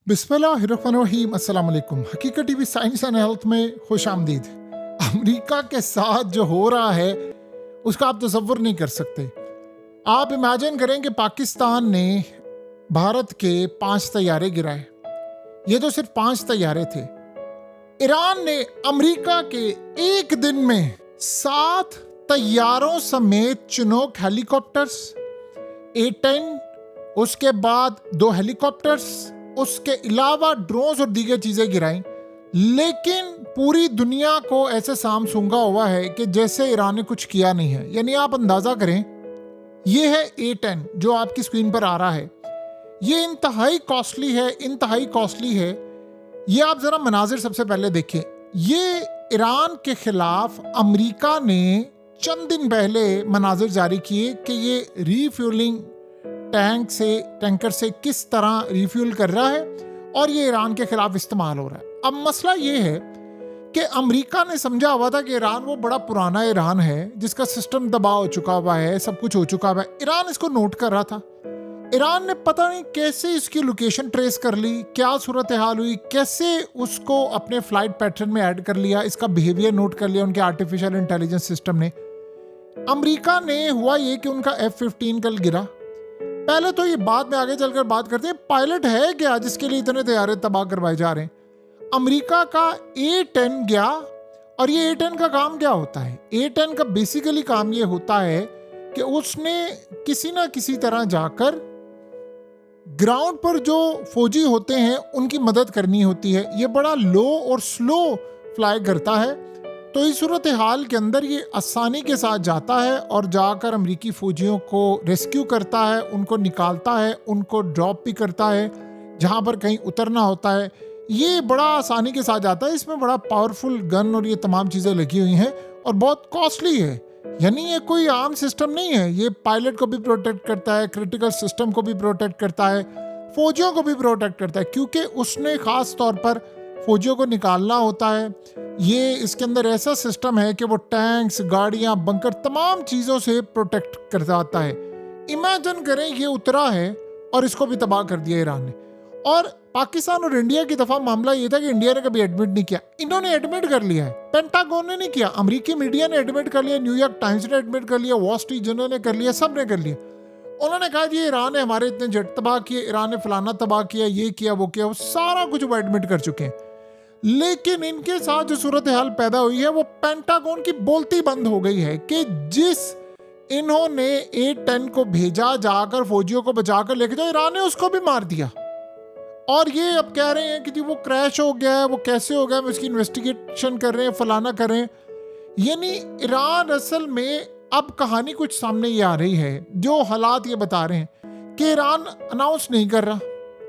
बिस्मिल्लाहिर्रहमानिर्रहीम। अस्सलाम वालेकुम। हकीकत टीवी साइंस एंड हेल्थ में खुश आमदीद। अमेरिका के साथ जो हो रहा है उसका आप तसव्वुर नहीं कर सकते। आप इमेजिन करें कि पाकिस्तान ने भारत के 5 तैयारे गिराए। ये तो सिर्फ 5 तैयारे थे। ईरान ने अमेरिका के एक दिन में 7 तैयारों समेत चिनूक हेलीकॉप्टर्स, A-10, उसके बाद 2 हेलीकॉप्टर्स, उसके अलावा ड्रोन्स और दीगर चीजें गिराई। लेकिन पूरी दुनिया को ऐसे साम सूंघा हुआ है कि जैसे ईरान ने कुछ किया नहीं है। यानी आप अंदाजा करें, ये है A-10 जो आपकी स्क्रीन पर आ रहा है। ये इंतहाई कॉस्टली है। ये आप जरा मनाजिर सबसे पहले देखें। ये ईरान के खिलाफ अमेरिका ने चंद दिन पहले मनाजिर जारी किए कि ये रीफ्यूलिंग टैंकर से किस तरह रिफ्यूल कर रहा है और ये ईरान के खिलाफ इस्तेमाल हो रहा है। अब मसला ये है कि अमेरिका ने समझा हुआ था कि ईरान वो बड़ा पुराना ईरान है जिसका सिस्टम तबाह हो चुका हुआ है, सब कुछ हो चुका हुआ है। ईरान इसको नोट कर रहा था। ईरान ने पता नहीं कैसे इसकी लोकेशन ट्रेस कर ली, क्या सूरत हाल हुई, कैसे उसको अपने फ्लाइट पैटर्न में ऐड कर लिया, इसका बिहेवियर नोट कर लिया उनके आर्टिफिशियल इंटेलिजेंस सिस्टम ने। अमेरिका ने हुआ ये कि उनका F-15 कल गिरा। पहले तो ये बाद में आगे चलकर बात करते हैं, पायलट है क्या जिसके लिए इतने तैयारे तबाह करवाए जा रहे हैं। अमेरिका का A-10 गया और ये A-10 का काम क्या होता है? A-10 का बेसिकली काम ये होता है कि उसने किसी ना किसी तरह जाकर ग्राउंड पर जो फौजी होते हैं उनकी मदद करनी होती है। ये बड़ा लो और स्लो फ्लाई करता है, तो इस सूरत हाल के अंदर ये आसानी के साथ जाता है और जाकर अमेरिकी फौजियों को रेस्क्यू करता है, उनको निकालता है, उनको ड्रॉप भी करता है जहाँ पर कहीं उतरना होता है। ये बड़ा आसानी के साथ जाता है। इसमें बड़ा पावरफुल गन और ये तमाम चीज़ें लगी हुई हैं और बहुत कॉस्टली है। यानी ये कोई आम सिस्टम नहीं है। ये पायलट को भी प्रोटेक्ट करता है, क्रिटिकल सिस्टम को भी प्रोटेक्ट करता है, फौजियों को भी प्रोटेक्ट करता है, क्योंकि उसने ख़ास तौर पर फौजियों को निकालना होता है। ये इसके अंदर ऐसा सिस्टम है कि वो टैंक्स, गाड़ियां, बंकर, तमाम चीज़ों से प्रोटेक्ट करता है। इमेजिन करें ये उतरा है और इसको भी तबाह कर दिया ईरान ने। और पाकिस्तान और इंडिया की दफ़ा मामला ये था कि इंडिया ने कभी एडमिट नहीं किया, इन्होंने एडमिट कर लिया है। पेंटागन ने नहीं किया, अमेरिकी मीडिया ने एडमिट कर लिया, न्यूयॉर्क टाइम्स ने एडमिट कर लिया, वॉल स्ट्रीट जर्नल ने कर लिया, सब ने कर लिया। उन्होंने कहा जी ईरान ने हमारे इतने जेट तबाह किए, ईरान ने फलाना तबाह किया, ये किया, वो किया, वो सारा कुछ वो एडमिट कर चुके हैं। लेकिन इनके साथ जो सूरत हाल पैदा हुई है वो पेंटागन की बोलती बंद हो गई है कि जिस इन्होंने A-10 को भेजा जाकर फौजियों को बचाकर लेके जाओ, ईरान ने उसको भी मार दिया। और ये अब कह रहे हैं कि जी वो क्रैश हो गया है, वो कैसे हो गया, उसकी इन्वेस्टिगेशन कर रहे हैं, फलाना कर रहे हैं। यानी ईरान असल में अब कहानी कुछ सामने ये आ रही है, जो हालात ये बता रहे हैं कि ईरान अनाउंस नहीं कर रहा,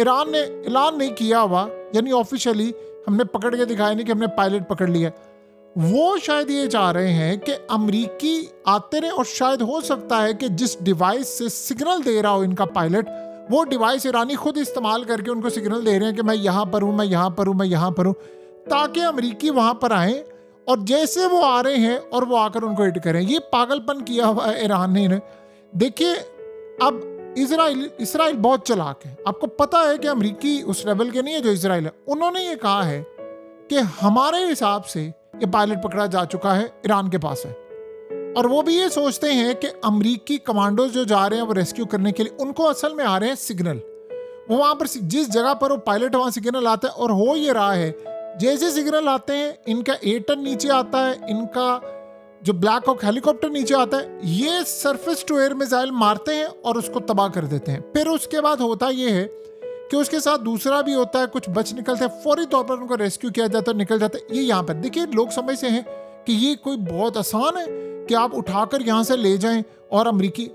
ईरान ने ऐलान नहीं किया हुआ, यानी ऑफिशियली हमने पकड़ के दिखाया नहीं कि हमने पायलट पकड़ लिया। वो शायद ये चाह रहे हैं कि अमेरिकी आते रहे और शायद हो सकता है कि जिस डिवाइस से सिग्नल दे रहा हो इनका पायलट, वो डिवाइस ईरानी खुद इस्तेमाल करके उनको सिग्नल दे रहे हैं कि मैं यहाँ पर हूँ, मैं यहाँ पर हूँ, मैं यहाँ पर हूँ, ताकि अमेरिकी वहाँ पर आए और जैसे वो आ रहे हैं और वो आकर उनको हिट करें। ये पागलपन किया हुआ है ईरान ने। देखिए, अब इसराइल बहुत चालाक है। आपको पता है कि अमेरिकी उस लेवल के नहीं है जो इसराइल है। उन्होंने ये कहा है कि हमारे हिसाब से ये पायलट पकड़ा जा चुका है, ईरान के पास है। और वो भी ये सोचते हैं कि अमेरिकी कमांडोज जो जा रहे हैं वो रेस्क्यू करने के लिए, उनको असल में आ रहे हैं सिग्नल। वो वहाँ पर जिस जगह पर वो पायलट, वहाँ सिग्नल आता है। और हो ये रहा है, जैसे सिग्नल आते हैं इनका A-10 नीचे आता है, इनका जो ब्लैक हॉक हेलीकॉप्टर नीचे आता है, ये सरफेस टू एयर मिसाइल मारते हैं और उसको तबाह कर देते हैं। फिर उसके बाद होता ये है कि उसके साथ दूसरा भी होता है, कुछ बच निकलते हैं, फौरी तौर पर उनको रेस्क्यू किया जाता है, निकल जाते हैं। ये यहाँ पर देखिए, लोग समझते हैं कि ये कोई बहुत आसान है कि आप उठाकर यहाँ से ले जाएं। और अमेरिकी,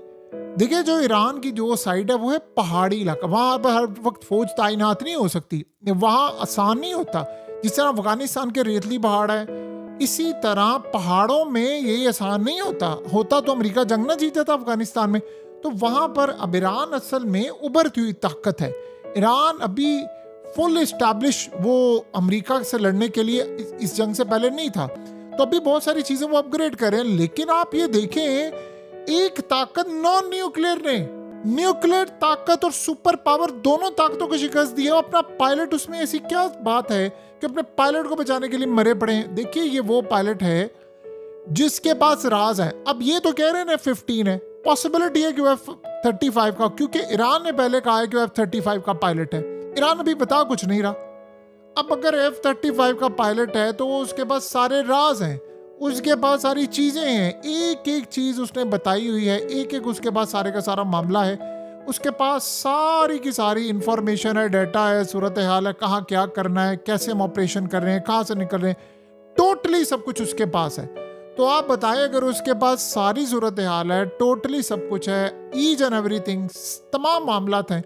देखिए जो ईरान की जो साइड है वो है पहाड़ी इलाका, वहाँ पर हर वक्त फौज तैनात नहीं हो सकती, वहाँ आसान नहीं होता। जिस तरह अफगानिस्तान के रेतली पहाड़ है, इसी तरह पहाड़ों में ये आसान नहीं होता तो अमेरिका जंग ना जीत जाता अफगानिस्तान में। तो वहाँ पर अब ईरान असल में उभरती हुई ताकत है। ईरान अभी फुल इस्टेब्लिश वो अमेरिका से लड़ने के लिए इस जंग से पहले नहीं था, तो अभी बहुत सारी चीज़ें वो अपग्रेड कर रहे हैं। लेकिन आप ये देखें, एक ताकत नॉन न्यूक्लियर ने न्यूक्लियर ताकत और सुपर पावर दोनों ताकतों को शिकस्त दी है। अपना पायलट, उसमें ऐसी क्या बात है कि अपने पायलट को बचाने के लिए मरे पड़े हैं। देखिए ये वो पायलट है जिसके पास राज है। अब ये तो कह रहे हैं F-15 है, पॉसिबिलिटी है कि वो F-35 का, क्योंकि ईरान ने पहले कहा है कि वो F-35 का पायलट है। ईरान अभी बता कुछ नहीं रहा। अब अगर F-35 का पायलट है तो वो उसके पास सारे राज हैं, उसके पास सारी चीजें हैं, एक एक चीज उसने बताई हुई है, एक एक उसके पास सारे का सारा मामला है, उसके पास सारी की सारी इंफॉर्मेशन है, डाटा है, सूरत हाल है, कहाँ क्या करना है, कैसे हम ऑपरेशन कर रहे हैं, कहाँ से निकल रहे हैं, टोटली सब कुछ उसके पास है। तो आप बताएं, अगर उसके पास सारी सूरत हाल है, टोटली सब कुछ है, ईच एंड एवरीथिंग, तमाम मामला हैं,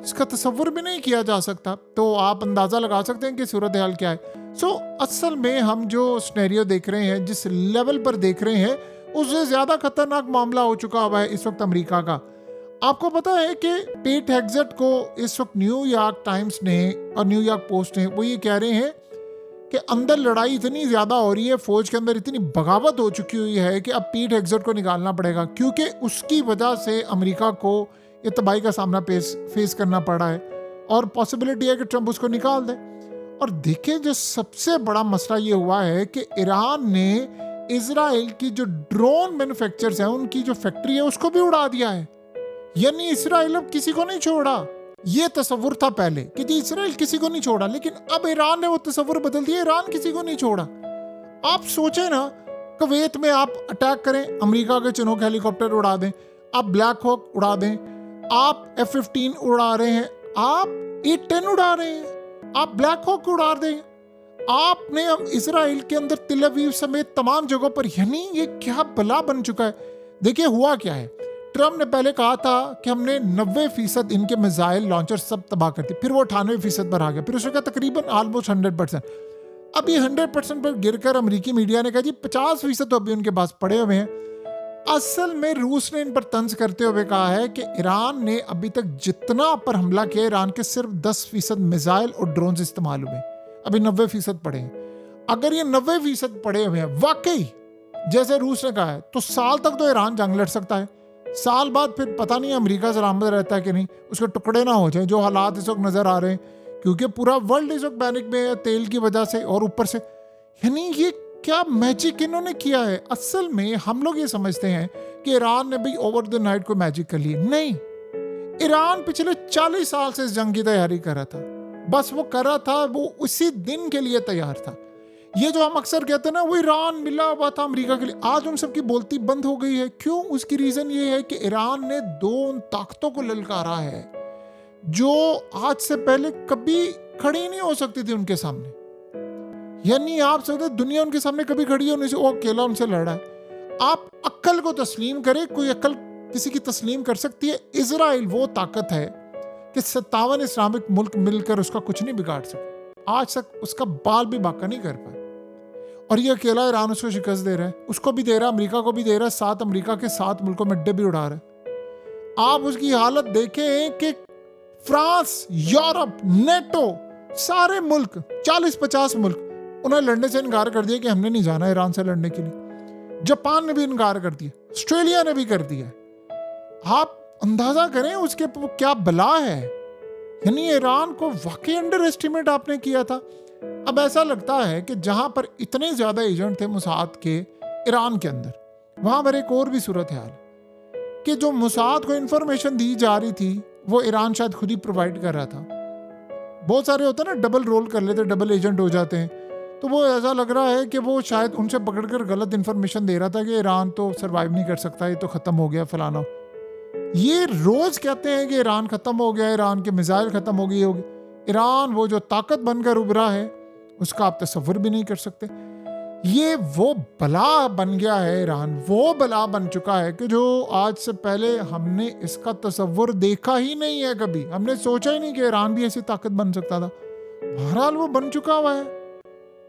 इसका तस्वुर भी नहीं किया जा सकता। तो आप अंदाजा लगा सकते हैं कि सूरत हाल क्या है। असल में हम जो सिनेरियो देख रहे हैं, जिस लेवल पर देख रहे हैं, उससे ज्यादा खतरनाक मामला हो चुका हुआ है इस वक्त अमेरिका का। आपको पता है कि पेट हेग्सेट को इस वक्त न्यूयॉर्क टाइम्स ने और न्यूयॉर्क पोस्ट ने वो ये कह रहे हैं कि अंदर लड़ाई इतनी ज्यादा हो रही है, फौज के अंदर इतनी बगावत हो चुकी हुई है कि अब पीट हेग्सेट को निकालना पड़ेगा, क्योंकि उसकी वजह से अमेरिका को ये तबाही का सामना फेस करना पड़ा है और पॉसिबिलिटी है कि ट्रंप उसको निकाल दे। और देखिए, जो सबसे बड़ा मसला ये हुआ है कि ईरान ने इजराइल की जो ड्रोन मैन्युफैक्चरर्स हैं, उनकी जो फैक्ट्री है, उसको भी उड़ा दिया है। यानी इजराइल अब किसी को नहीं छोड़ा। ये तस्वुर था पहले कि जी इजराइल किसी को नहीं छोड़ा, लेकिन अब ईरान ने वो तस्वुर बदल दिया, ईरान किसी को नहीं छोड़ा। आप सोचे ना, कुवैत में आप अटैक करें, अमेरिका के चिनूक हेलीकॉप्टर उड़ा दें, आप ब्लैक हॉक उड़ा दें, आप F-15 उड़ा रहे हैं, आप E-10 उड़ा रहे हैं, आप ब्लैक हॉक उड़ा दें, आपने अब इसराइल के अंदर तिल अवीव समेत तमाम जगहों पर, यानी ये क्या बला बन चुका है। देखिए हुआ क्या है, ट्रम्प ने पहले कहा था कि हमने 90% इनके मिसाइल लॉन्चर सब तबाह कर दिए, फिर वो 98% पर आ गया, फिर उसने कहा तकरीबन ऑलमोस्ट 100%। अब ये 100% पर गिरकर अमेरिकी मीडिया ने कहा जी 50% तो अभी उनके पास पड़े हुए हैं। असल में रूस ने इन पर तंज करते हुए कहा है कि ईरान ने अभी तक जितना पर हमला किया, ईरान के सिर्फ 10% मिसाइल और ड्रोन इस्तेमाल हुए, अभी 90% पड़े हैं। अगर ये 90% पड़े हुए हैं वाकई जैसे रूस ने कहा है, तो साल तक तो ईरान जंग लड़ सकता है। साल बाद फिर पता नहीं अमेरिका सलामत रहता है कि नहीं, उसके टुकड़े ना हो जाए, जो हालात इस वक्त नजर आ रहे हैं, क्योंकि पूरा वर्ल्ड इस वक्त पैनिक में है तेल की वजह से, और ऊपर से यानी ये क्या मैजिक इन्होंने किया है। असल में हम लोग ये समझते हैं कि ईरान ने भी ओवर द नाइट को मैजिक कर लिया, नहीं। ईरान पिछले 40 साल से इस जंग की तैयारी कर रहा था, बस वो कर रहा था, वो उसी दिन के लिए तैयार था। ये जो हम अक्सर कहते हैं ना, वो ईरान मिला हुआ था अमेरिका के लिए, आज उन सबकी बोलती बंद हो गई है। क्यों? उसकी रीजन ये है कि ईरान ने दो उन ताकतों को ललकारा है जो आज से पहले कभी खड़ी नहीं हो सकती थी उनके सामने। यानी आप सोचते दुनिया उनके सामने कभी खड़ी होने से, वो अकेला उनसे लड़ा है। आप अक्ल को तस्लीम करें, कोई अक्ल किसी की तस्लीम कर सकती है? इजराइल वो ताकत है कि 57 इस्लामिक मुल्क मिलकर उसका कुछ नहीं बिगाड़ सके, आज तक उसका बाल भी बाका नहीं कर पाए। और ये अकेला ईरान उसको शिकस्त दे रहा है, उसको भी दे रहा है, अमेरिका को भी दे रहा है, 7 अमेरिका के 7 मुल्कों में अड्डे भी उड़ा रहा है। आप उसकी हालत देखें कि फ्रांस, यूरोप, नेटो, सारे मुल्क, 40-50 मुल्क, उन्होंने लड़ने से इनकार कर दिया कि हमने नहीं जाना ईरान से लड़ने के लिए। जापान ने भी इनकार कर दिया, ऑस्ट्रेलिया ने भी कर दिया। आप अंदाजा करें उसके क्या बला है। यानी ईरान को वाकई अंडर एस्टिमेट आपने किया था। अब ऐसा लगता है कि जहां पर इतने ज्यादा एजेंट थे मोसाद के ईरान के अंदर, वहां पर एक और भी सूरत हाल कि जो मोसाद को इंफॉर्मेशन दी जा रही थी वो ईरान शायद खुद ही प्रोवाइड कर रहा था। बहुत सारे होते हैं ना, डबल रोल कर लेते, डबल एजेंट हो जाते हैं। तो वो ऐसा लग रहा है कि वो शायद उनसे पकड़कर गलत इंफॉर्मेशन दे रहा था कि ईरान तो सरवाइव नहीं कर सकता, ये तो खत्म हो गया फलाना। ये रोज कहते हैं कि ईरान खत्म हो गया, ईरान के मिसाइल खत्म हो गए होगी। ईरान वो जो ताकत बनकर उभरा है उसका आप तस्वर भी नहीं कर सकते। ये वो बला बन गया है, ईरान वो बला बन चुका है कि जो आज से पहले हमने इसका तस्वर देखा ही नहीं है कभी। हमने सोचा ही नहीं कि ईरान भी ऐसी ताकत बन सकता था। बहरहाल वो बन चुका हुआ है।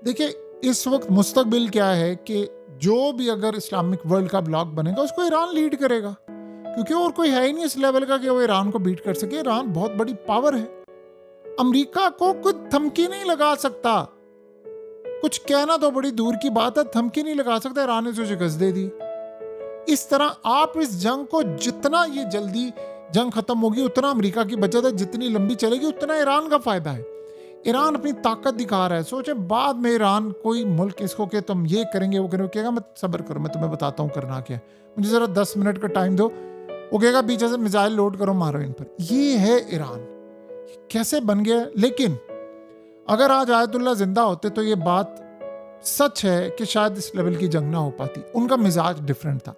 देखिए इस वक्त मुस्तकबिल क्या है कि जो भी अगर इस्लामिक वर्ल्ड का ब्लॉक बनेगा उसको ईरान लीड करेगा, क्योंकि और कोई है ही नहीं इस लेवल का कि वो ईरान को बीट कर सके। ईरान बहुत बड़ी पावर है, अमेरिका को कुछ थमकी नहीं लगा सकता। कुछ कहना तो बड़ी दूर की बात है, थमकी नहीं लगा सकता। ईरान ने जो शिकस्त दे दी। इस तरह आप इस जंग को जितना ये जल्दी जंग खत्म होगी उतना अमेरिका की बचत है, जितनी लंबी चलेगी उतना ईरान का फायदा है। ईरान अपनी ताकत दिखा रहा है। सोचें बाद में ईरान कोई मुल्क इसको कि तुम ये करेंगे वो करेंगे, कहेगा मैं सब्र करो, मैं तुम्हें बताता हूँ करना क्या है, मुझे ज़रा 10 मिनट का टाइम दो। वो कहेगा पीछे से मिसाइल लोड करो, मारो इन पर। ये है ईरान, कैसे बन गया। लेकिन अगर आज आयतुल्लाह जिंदा होते तो ये बात सच है कि शायद इस लेवल की जंग ना हो पाती। उनका मिजाज डिफरेंट था।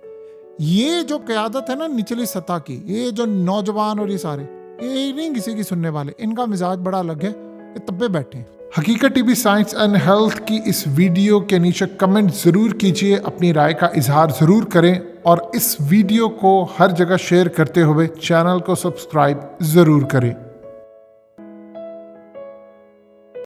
ये जो क़यादत है ना निचली सतह की, ये जो नौजवान और ये सारे, ये नहीं किसी की सुनने वाले, इनका मिजाज बड़ा अलग है, ये तब्बे बैठे हैं। हकीकत टीवी साइंस एंड हेल्थ की इस वीडियो के नीचे कमेंट ज़रूर कीजिए, अपनी राय का इजहार ज़रूर करें और इस वीडियो को हर जगह शेयर करते हुए चैनल को सब्सक्राइब ज़रूर करें।